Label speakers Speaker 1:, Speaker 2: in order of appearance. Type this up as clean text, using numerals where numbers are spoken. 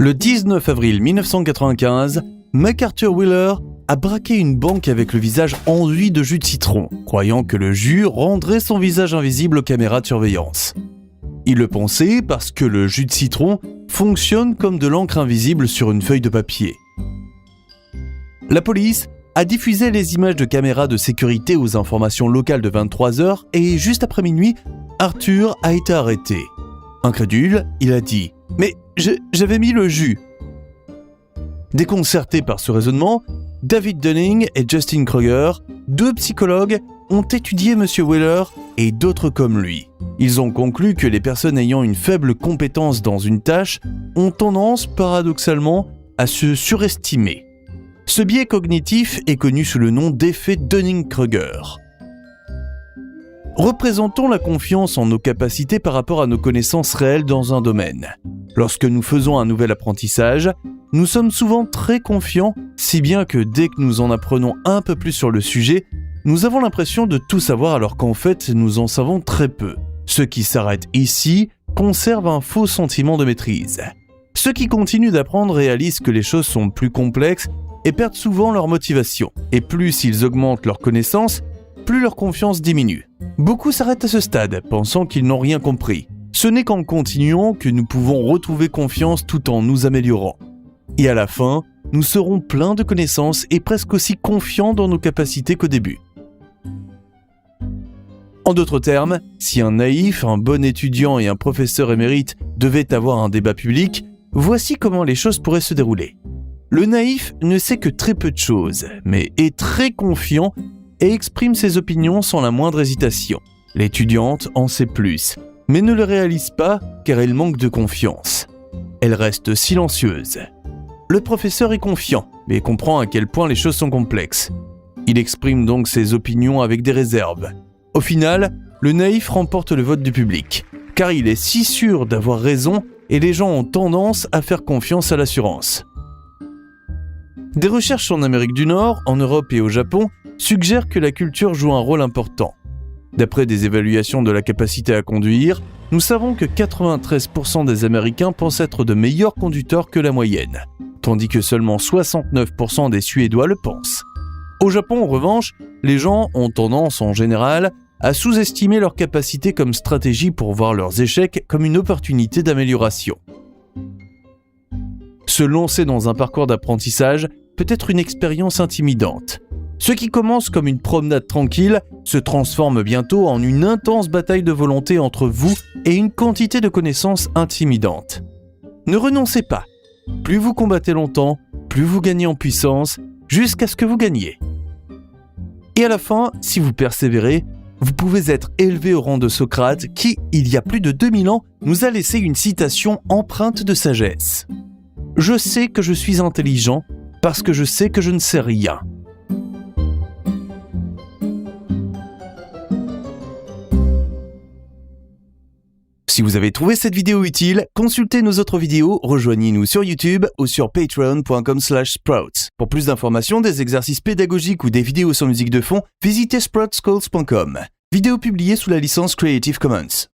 Speaker 1: Le 19 avril 1995, McArthur Wheeler a braqué une banque avec le visage enduit de jus de citron, croyant que le jus rendrait son visage invisible aux caméras de surveillance. Il le pensait parce que le jus de citron fonctionne comme de l'encre invisible sur une feuille de papier. La police a diffusé les images de caméras de sécurité aux informations locales de 23h et juste après minuit, Arthur a été arrêté. Incrédule, il a dit « Mais j'avais mis le jus ». Déconcertés par ce raisonnement, David Dunning et Justin Kruger, deux psychologues, ont étudié M. Wheeler et d'autres comme lui. Ils ont conclu que les personnes ayant une faible compétence dans une tâche ont tendance, paradoxalement, à se surestimer. Ce biais cognitif est connu sous le nom d'effet Dunning-Kruger. Représentons la confiance en nos capacités par rapport à nos connaissances réelles dans un domaine. Lorsque nous faisons un nouvel apprentissage, nous sommes souvent très confiants, si bien que dès que nous en apprenons un peu plus sur le sujet, nous avons l'impression de tout savoir alors qu'en fait, nous en savons très peu. Ceux qui s'arrêtent ici conservent un faux sentiment de maîtrise. Ceux qui continuent d'apprendre réalisent que les choses sont plus complexes et perdent souvent leur motivation. Et plus ils augmentent leurs connaissances, plus leur confiance diminue. Beaucoup s'arrêtent à ce stade, pensant qu'ils n'ont rien compris. Ce n'est qu'en continuant que nous pouvons retrouver confiance tout en nous améliorant. Et à la fin, nous serons pleins de connaissances et presque aussi confiants dans nos capacités qu'au début. En d'autres termes, si un naïf, un bon étudiant et un professeur émérite devaient avoir un débat public, voici comment les choses pourraient se dérouler. Le naïf ne sait que très peu de choses, mais est très confiant et exprime ses opinions sans la moindre hésitation. L'étudiante en sait plus, mais ne le réalise pas car elle manque de confiance. Elle reste silencieuse. Le professeur est confiant, mais comprend à quel point les choses sont complexes. Il exprime donc ses opinions avec des réserves. Au final, le naïf remporte le vote du public, car il est si sûr d'avoir raison et les gens ont tendance à faire confiance à l'assurance. Des recherches en Amérique du Nord, en Europe et au Japon suggèrent que la culture joue un rôle important. D'après des évaluations de la capacité à conduire, nous savons que 93% des Américains pensent être de meilleurs conducteurs que la moyenne, tandis que seulement 69% des Suédois le pensent. Au Japon, en revanche, les gens ont tendance en général à sous-estimer leur capacité comme stratégie pour voir leurs échecs comme une opportunité d'amélioration. Se lancer dans un parcours d'apprentissage peut être une expérience intimidante. Ce qui commence comme une promenade tranquille se transforme bientôt en une intense bataille de volonté entre vous et une quantité de connaissances intimidantes. Ne renoncez pas. Plus vous combattez longtemps, plus vous gagnez en puissance, jusqu'à ce que vous gagniez. Et à la fin, si vous persévérez, vous pouvez être élevé au rang de Socrate qui, il y a plus de 2000 ans, nous a laissé une citation empreinte de sagesse. « Je sais que je suis intelligent parce que je sais que je ne sais rien. » Si vous avez trouvé cette vidéo utile, consultez nos autres vidéos, rejoignez-nous sur YouTube ou sur patreon.com/sprouts. Pour plus d'informations, des exercices pédagogiques ou des vidéos sans musique de fond, visitez sproutsschools.com. Vidéo publiée sous la licence Creative Commons.